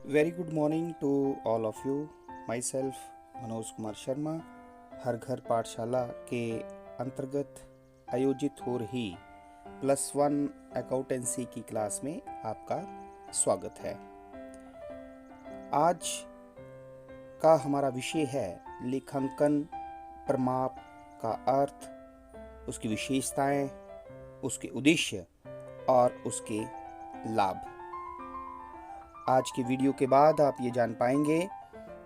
Very good morning to all of you. Myself Manoj Kumar Sharma Har Ghar Pathshala के अंतर्गत आयोजित हो रही +1 अकाउंटेंसी की क्लास में आपका स्वागत है। आज का हमारा विषय है लेखांकन प्रमाप का अर्थ, उसकी विशेषताएं, उसके उद्देश्य और उसके लाभ। आज की वीडियो के बाद आप ये जान पाएंगे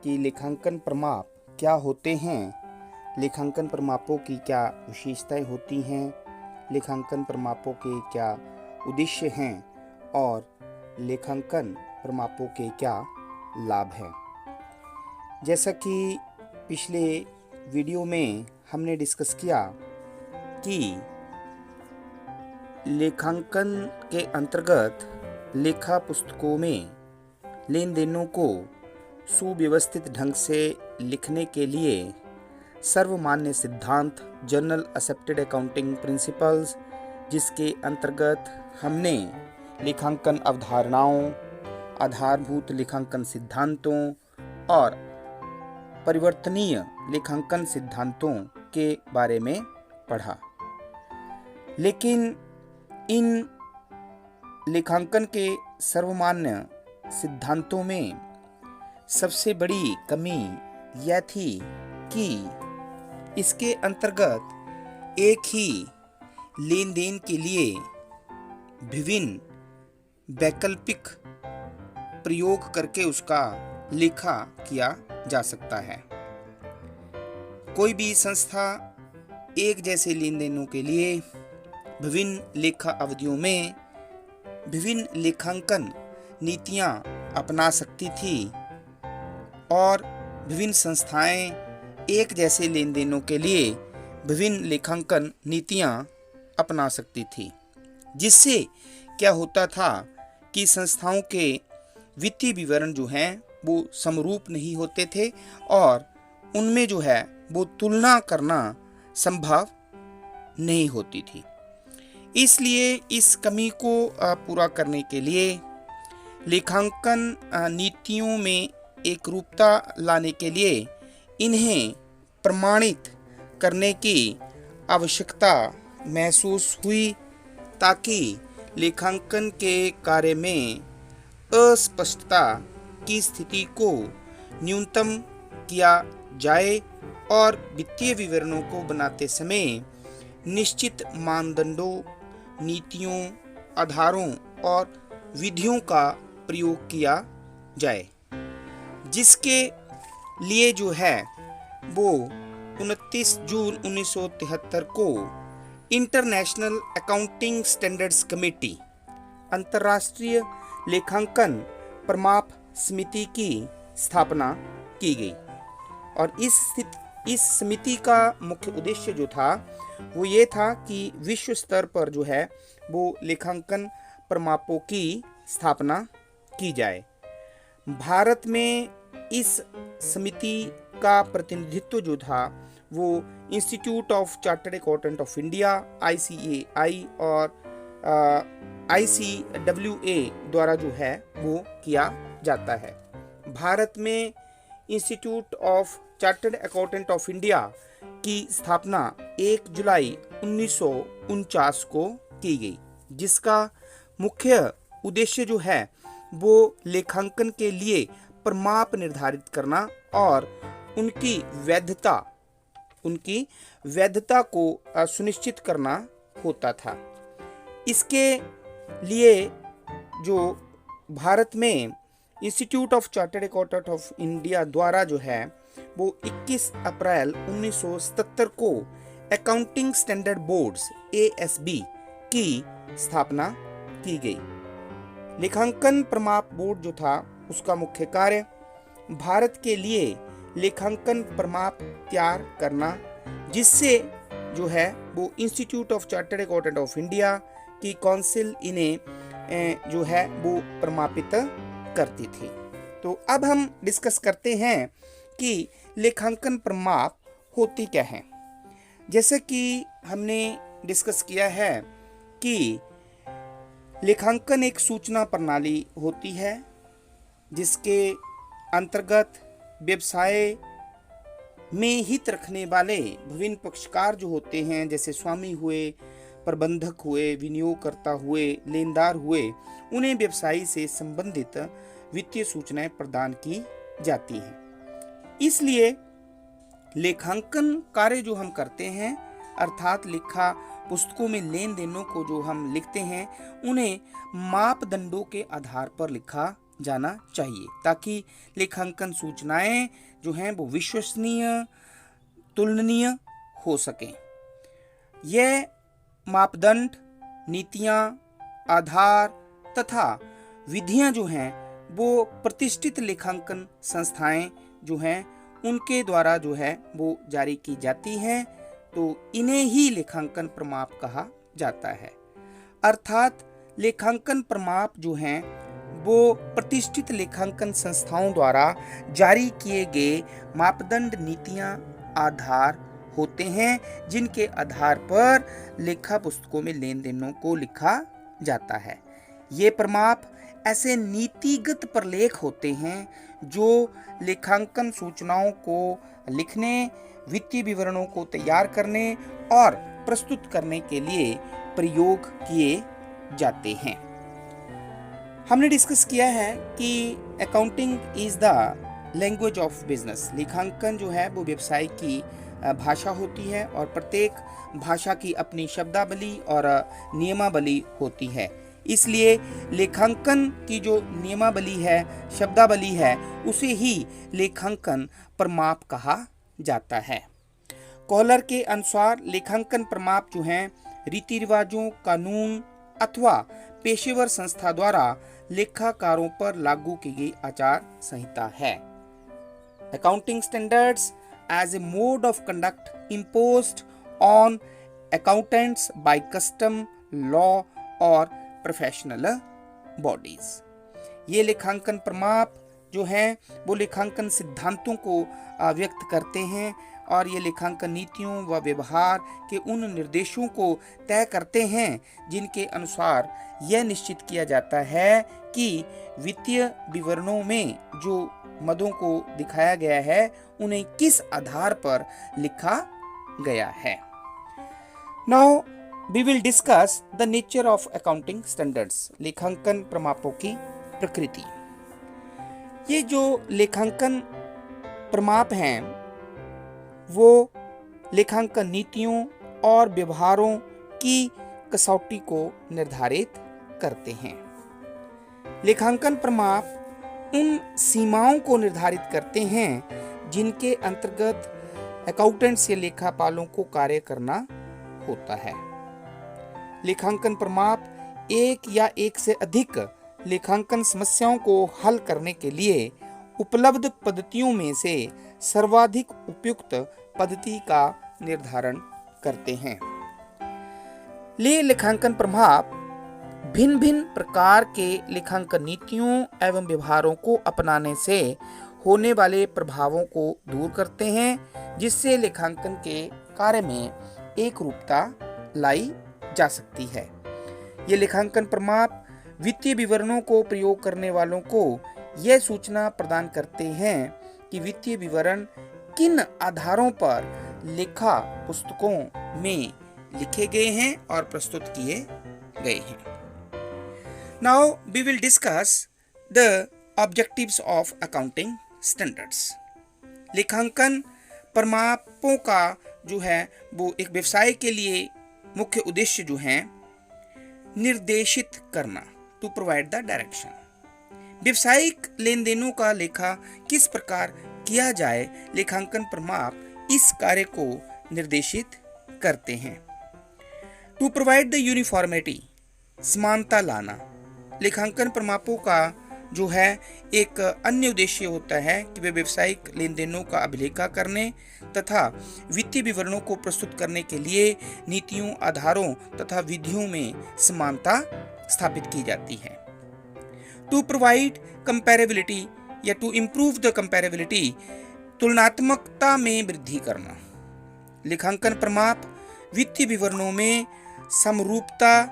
कि लेखांकन प्रमाप क्या होते हैं, लेखांकन प्रमापों की क्या विशेषताएं होती हैं, लेखांकन प्रमापों के क्या उद्देश्य हैं और लेखांकन प्रमापों के क्या लाभ हैं। जैसा कि पिछले वीडियो में हमने डिस्कस किया कि लेखांकन के अंतर्गत लेखा पुस्तकों में लेन देनों को सुव्यवस्थित ढंग से लिखने के लिए सर्वमान्य सिद्धांत जनरल एक्सेप्टेड अकाउंटिंग प्रिंसिपल्स, जिसके अंतर्गत हमने लेखांकन अवधारणाओं, आधारभूत लेखांकन सिद्धांतों और परिवर्तनीय लेखांकन सिद्धांतों के बारे में पढ़ा। लेकिन इन लेखांकन के सर्वमान्य सिद्धांतों में सबसे बड़ी कमी यह थी कि इसके अंतर्गत एक ही लेन देन के लिए विभिन्न वैकल्पिक प्रयोग करके उसका लेखा किया जा सकता है। कोई भी संस्था एक जैसे लेन देनों के लिए विभिन्न लेखा अवधियों में विभिन्न लेखांकन नीतियां अपना सकती थी और विभिन्न संस्थाएं एक जैसे लेन देनों के लिए विभिन्न लेखांकन नीतियां अपना सकती थी, जिससे क्या होता था कि संस्थाओं के वित्तीय विवरण जो हैं वो समरूप नहीं होते थे और उनमें जो है वो तुलना करना संभव नहीं होती थी। इसलिए इस कमी को पूरा करने के लिए लेखांकन नीतियों में एकरूपता लाने के लिए इन्हें प्रमाणित करने की आवश्यकता महसूस हुई, ताकि लेखांकन के कार्य में अस्पष्टता की स्थिति को न्यूनतम किया जाए और वित्तीय विवरणों को बनाते समय निश्चित मानदंडों, नीतियों, आधारों और विधियों का प्रयोग किया जाए, जिसके लिए जो है वो 29 जून 1973 को इंटरनेशनल अकाउंटिंग स्टैंडर्ड्स कमेटी, अंतर्राष्ट्रीय लेखांकन प्रमाप समिति की स्थापना की गई। और इस समिति का मुख्य उद्देश्य जो था वो ये था कि विश्व स्तर पर जो है वो लेखांकन प्रमापों की स्थापना की जाए। भारत में इस समिति का प्रतिनिधित्व जो था वो institute of chartered accountant of India ICAI और ICWA द्वारा जो है वो किया जाता है। भारत में institute of chartered accountant of India की स्थापना 1 जुलाई 1949 को की गई, जिसका मुख्य उद्देश्य जो है वो लेखांकन के लिए प्रमाप निर्धारित करना और उनकी वैधता को सुनिश्चित करना होता था। इसके लिए जो भारत में institute of chartered accountant of India द्वारा जो है वो 21 अप्रैल 1977 को अकाउंटिंग स्टैंडर्ड बोर्ड्स ASB की स्थापना की गई। लेखांकन प्रमाप बोर्ड जो था उसका मुख्य कार्य भारत के लिए लेखांकन प्रमाप तैयार करना, जिससे जो है वो institute of chartered accountant of India की काउंसिल इन्हें जो है वो प्रमापित करती थी। तो अब हम डिस्कस करते हैं कि लेखांकन प्रमाप होती क्या है। जैसे कि हमने डिस्कस किया है कि लेखांकन एक सूचना प्रणाली होती है जिसके अंतर्गत व्यवसाय में हित रखने वाले विभिन्न पक्षकार जो होते हैं, जैसे स्वामी हुए, प्रबंधक हुए, विनियोगकर्ता हुए, लेनदार हुए, उन्हें व्यवसाय से संबंधित वित्तीय सूचनाएं प्रदान की जाती हैं। इसलिए लेखांकन कार्य जो हम करते हैं, अर्थात लेखा पुस्तकों में लेन देनों को जो हम लिखते हैं, उन्हें मापदंडों के आधार पर लिखा जाना चाहिए, ताकि लेखांकन सूचनाएं जो हैं वो विश्वसनीय, तुलनीय हो सकें। यह मापदंड, नीतियां, आधार तथा विधियां जो हैं वो प्रतिष्ठित लेखांकन संस्थाएं जो हैं उनके द्वारा जो है वो जारी की जाती हैं, तो इन्हें ही लेखांकन प्रमाप कहा जाता है। अर्थात लेखांकन प्रमाप जो हैं वो प्रतिष्ठित लेखांकन संस्थाओं द्वारा जारी किए गए मापदंड, नीतियां, आधार होते हैं, जिनके आधार पर लेखा पुस्तकों में लेन देनों को लिखा जाता है। ये प्रमाप ऐसे नीतिगत प्रलेख होते हैं जो लेखांकन सूचनाओं को लिखने, वित्तीय विवरणों को तैयार करने और प्रस्तुत करने के लिए प्रयोग किए जाते हैं। हमने डिस्कस किया है कि accounting is the language of business. लेखांकन जो है वो व्यवसाय की भाषा होती है और प्रत्येक भाषा की अपनी शब्दावली और नियमावली होती है। इसलिए लेखांकन की जो नियमावली है, शब्दावली है, उसे ही लेखांकन प्रमाप कहा जाता है। कॉलर के अनुसार लेखांकन प्रमाप जो हैं रीति रिवाजों, कानून अथवा पेशेवर संस्था द्वारा लेखाकारों पर लागू की गई आचार संहिता है। Accounting standards as a mode of conduct imposed on accountants by custom, law और professional bodies। ये लेखांकन प्रमाप जो हैं वो लेखांकन सिद्धांतों को व्यक्त करते हैं और ये लेखांकन नीतियों व व्यवहार के उन निर्देशों को तय करते हैं जिनके अनुसार यह निश्चित किया जाता है कि वित्तीय विवरणों में जो मदों को दिखाया गया है उन्हें किस आधार पर लिखा गया है। Now we will discuss the nature of accounting standards। लेखांकन प्रमापों की प्रकृति। ये जो लेखांकन प्रमाप हैं वो लेखांकन नीतियों और व्यवहारों की कसौटी को निर्धारित करते हैं। लेखांकन प्रमाप उन सीमाओं को निर्धारित करते हैं जिनके अंतर्गत अकाउंटेंट्स या लेखापालों को कार्य करना होता है। लेखांकन प्रमाप एक या एक से अधिक लेखांकन समस्याओं को हल करने के लिए उपलब्ध पद्धतियों में से सर्वाधिक उपयुक्त पद्धति का निर्धारण करते हैं। लेखांकन प्रमाप भिन्न भिन्न प्रकार के लेखांकन नीतियों एवं व्यवहारों को अपनाने से होने वाले प्रभावों को दूर करते हैं, जिससे लेखांकन के कार्य में एक रूपता लाई जा सकती है। ये लेखांकन प्रमाप वित्तीय विवरणों को प्रयोग करने वालों को यह सूचना प्रदान करते हैं कि वित्तीय विवरण किन आधारों पर लेखा पुस्तकों में लिखे गए हैं और प्रस्तुत किए गए हैं। Now we will discuss the objectives of accounting standards। लेखांकन प्रमापों का जो है वो एक व्यवसाय के लिए मुख्य उद्देश्य जो है निर्देशित करना, टू प्रोवाइड द डायरेक्शन। व्यवसायिक लेन देनों का लेखा किस प्रकार किया जाए, लेखांकन प्रमाप इस कार्य को निर्देशित करते हैं। टू प्रोवाइड द यूनिफॉर्मिटी, समानता लाना। लेखांकन प्रमापों का जो है एक अन्य उद्देश्य होता है कि वे व्यवसायिक लेन देनों का अभिलेखा करने तथा वित्तीय विवरणों को प्रस्तुत करने के लिए नीतियों, आधारों तथा विधियों में समानता स्थापित की जाती है। टू प्रोवाइड कंपैरेबिलिटी या टू इम्प्रूव द कंपैरेबिलिटी, तुलनात्मकता में वृद्धि करना। लेखांकन प्रमाप वित्तीय विवरणों में समरूपता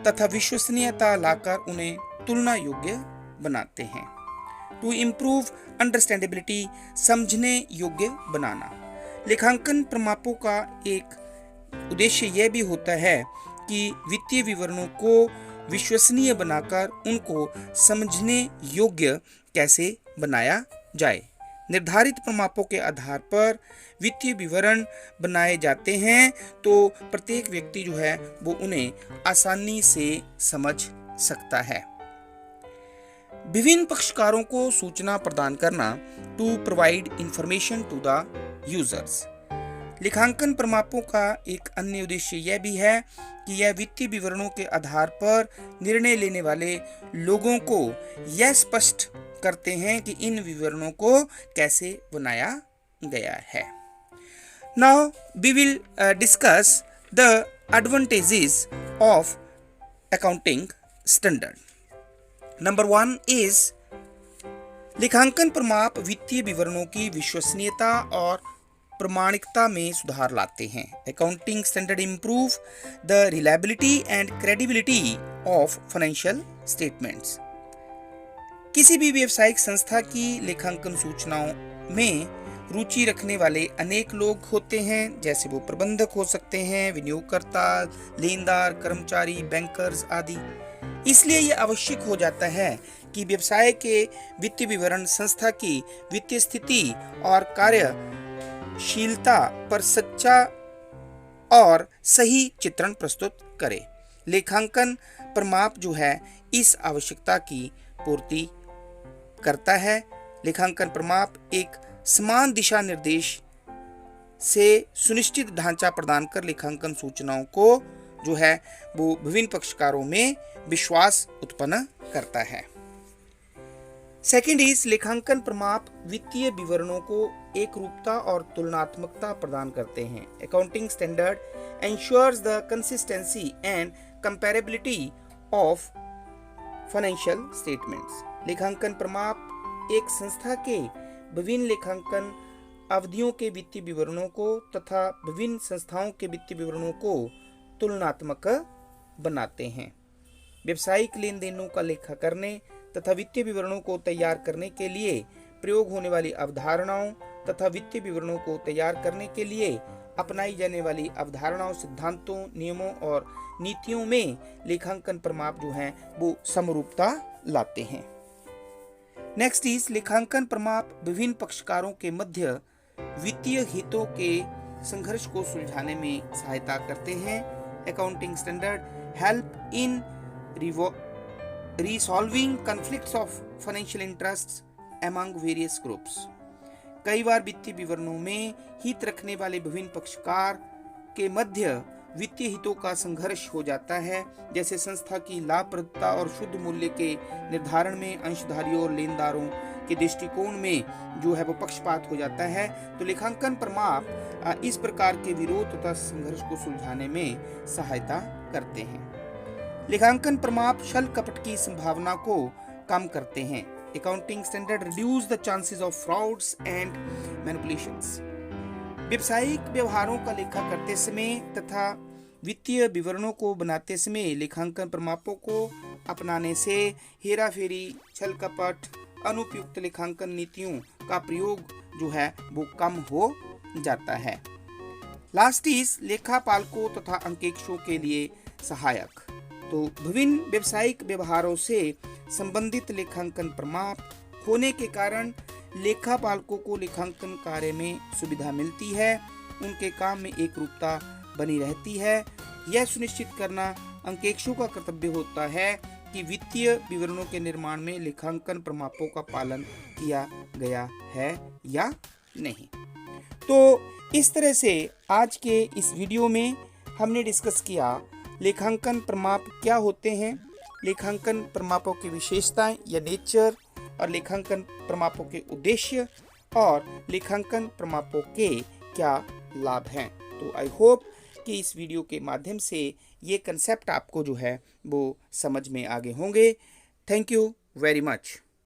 तथा विश्वसनीयता लाकर उन्हें तुलना योग्य बनाते हैं। टू इम्प्रूव अंडरस्टैंडेबिलिटी, समझने योग्य बनाना। लेखांकन प्रमापों का एक उद्देश्य यह भी होता है कि वित्तीय विवरणों को विश्वसनीय बनाकर उनको समझने योग्य कैसे बनाया जाए। निर्धारित प्रमापों के आधार पर वित्तीय विवरण बनाए जाते हैं तो प्रत्येक व्यक्ति जो है वो उन्हें आसानी से समझ सकता है। विभिन्न पक्षकारों को सूचना प्रदान करना, to provide information to the users. लेखांकन प्रमापों का एक अन्य उद्देश्य यह भी है कि यह वित्तीय विवरणों के आधार पर निर्णय लेने वाले लोगों को यह स्पष्ट करते हैं कि इन विवरणों को कैसे बनाया गया है। Now we will discuss the advantages of accounting standard. Number 1 is लेखांकन प्रमाप वित्तीय विवरणों की विश्वसनीयता और प्रमाणिकता में सुधार लाते हैं। Accounting standard improve the reliability and credibility of financial statements. किसी भी व्यावसायिक संस्था की लेखांकन सूचनाओं में रुचि रखने वाले अनेक लोग होते हैं, जैसे वो प्रबंधक हो सकते हैं, विनियोगकर्ता, लेनदार, कर्मचारी, बैंकर्स आदि। इसलिए यह आवश्यक हो जाता है कि व्यवसाय के वित्तीय विवरण संस्था की वित्तीय स्थिति और कार्यशीलता पर सच्चा और सही चित्रण प्रस्तुत करे। लेखांकन प्रमाप जो है इस आवश्यकता की पूर्ति करता है। लेखांकन प्रमाप एक समान दिशा निर्देश से सुनिश्चित ढांचा प्रदान कर लेखांकन सूचनाओं को जो है वो विभिन्न पक्षकारों में विश्वास उत्पन्न करता है। सेकंड इज लेखांकन प्रमाप वित्तीय विवरणों को एक रूपता और तुलनात्मकता प्रदान करते हैं। Accounting standard ensures the consistency and comparability of financial statements. लेखांकन प्रमाप एक संस्था के विभिन्न लेखांकन अवधियों के वित्तीय विवरणों को तथा विभिन्न संस्थाओं के वित्तीय विवरणों को तुलनात्मक बनाते हैं। व्यावसायिक लेन देनों का लेखा करने तथा वित्तीय विवरणों को तैयार करने के लिए प्रयोग होने वाली अवधारणाओं तथा वित्तीय विवरणों को तैयार करने के लिए अपनाई जाने वाली अवधारणाओं, सिद्धांतों, नियमों और नीतियों में लेखांकन प्रमाप जो हैं वो समरूपता लाते हैं। नेक्स्ट इज लेखांकन प्रमाप विभिन्न पक्षकारों के मध्य वित्तीय हितों के संघर्ष को सुलझाने में सहायता करते हैं। Accounting standard help in resolving conflicts of financial interests among various groups. कई बार वित्तीय विवरणों में हित रखने वाले विभिन्न पक्षकार के मध्य वित्तीय हितों का संघर्ष हो जाता है, जैसे संस्था की लाभप्रदता और शुद्ध मूल्य के निर्धारण में अंशधारियों और लेनदारों के दृष्टिकोण में जो है वो पक्षपात हो जाता है। तो लेखांकन प्रमाप इस प्रकार के विरोध तथा संघर्ष को सुलझाने में सहायता करते हैं। लेखांकन प्रमाप छल कपट की संभावना को कम करते हैं। Accounting standard reduce the chances of frauds and manipulations. व्यावसायिक व्यवहारों का लेखा करते समय तथा वित्तीय विवरणों को बनाते समय लेखांकन प्रमापों को अपनाने से हेराफेरी, छल कपट, अनुपयुक्त लेखांकन नीतियों का प्रयोग जो है वो कम हो जाता है। लास्ट इज लेखापालकों तथा अंकेक्षकों के लिए सहायक। तो विभिन्न व्यावसायिक व्यवहारों से संबंधित लेखांकन प्रमाप होने के कारण लेखापालकों को लेखांकन कार्य में सुविधा मिलती है, उनके काम में एक रूपता बनी रहती है। यह सुनिश्चित करना अंकेक्षकों का कर्तव्य होता है कि वित्तीय विवरणों के निर्माण में लेखांकन प्रमापों का पालन किया गया है या नहीं। तो इस तरह से आज के इस वीडियो में हमने डिस्कस किया लेखांकन प्रमाप क्या होते हैं, लेखांकन प्रमापों की विशेषताएं या नेचर, और लेखांकन प्रमापों के उद्देश्य और लेखांकन प्रमापों के क्या लाभ हैं। तो आई होप कि इस वीडियो के माध्यम से ये कंसेप्ट आपको जो है वो समझ में आगे होंगे। Thank you very much.